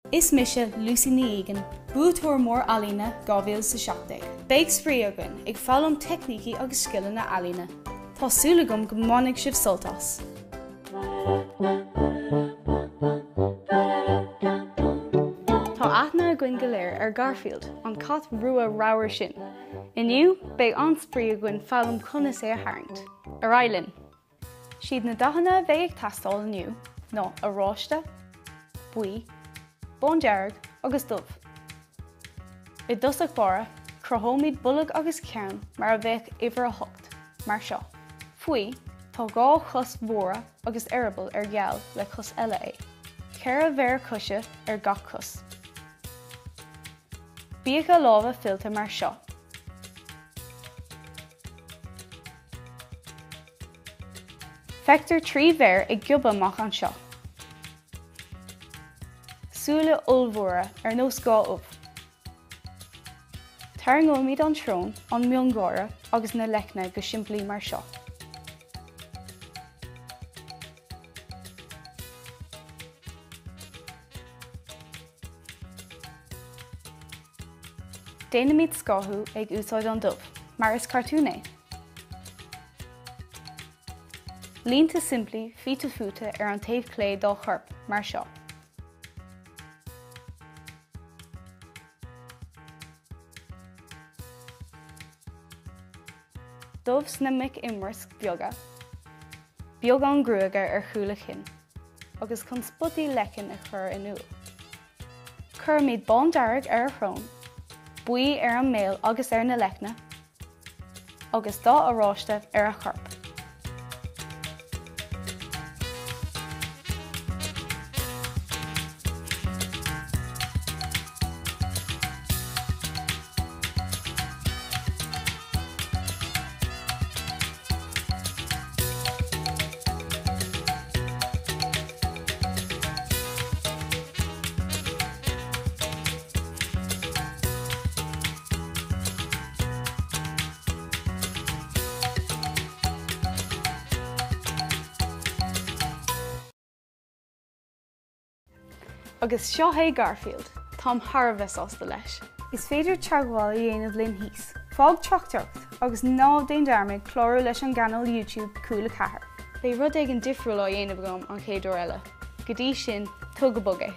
Is mise Lucy Ní Dhuiginn, buaiteoir mór ealaíona 2017. Beidh spríogainn ag fálam technící agus scileanna na ealaíona. Tásúla gom go mbainigh sibh soltas. Tá aithne a gcuin go léir Garfield, an cat rua ráir sin. Inniu, beidh an spríogainn fálam conas é a tharraingt. Ealaíonn. Siad na dahanna bheidh ag teastáil inniu, nó aráiste, buí, bóndearg agus dubh. I dosach bara, crothóimid bullag agus ceann mar a bheith uimhir a thucht, mar seo. Faoi, tá gá chus mhóra agus arabal gheall le chus eile é. Ceir a bhéir cúise gach cus. Bíodh a lámha fillte mar seo. Feictear trí bhéir ag gciobba amach an seo. Súla ullmhóra nós gá uibh. Tarngóimid an trón an mionngóra agus na leicne go simplí mar seo. Déanamid scáthú ag úsáid an dubh, mar is cartún é. Línta simplí fíte futa an taobh clé dá chorp, mar seo. Dubh sna mic imras beaga. Beag an grúige Cúla4, agus chun spotí lecin a chur in uail. Cuirmid bóndearg a thrón, buí an méal agus na leicne, agus dá aráiste a chorp. Agus seo é Garfield, Tom Harvest osta leis. Is féidir teagháil a dhéanamh linn híos. Fág teachtacht agus ná déon dearmid chlárú leis an gcanál YouTube Cúla4. Bé rud ag an difriúil á dhéanamh gom an chéadú eile. Go dtí sin, tugad bogé.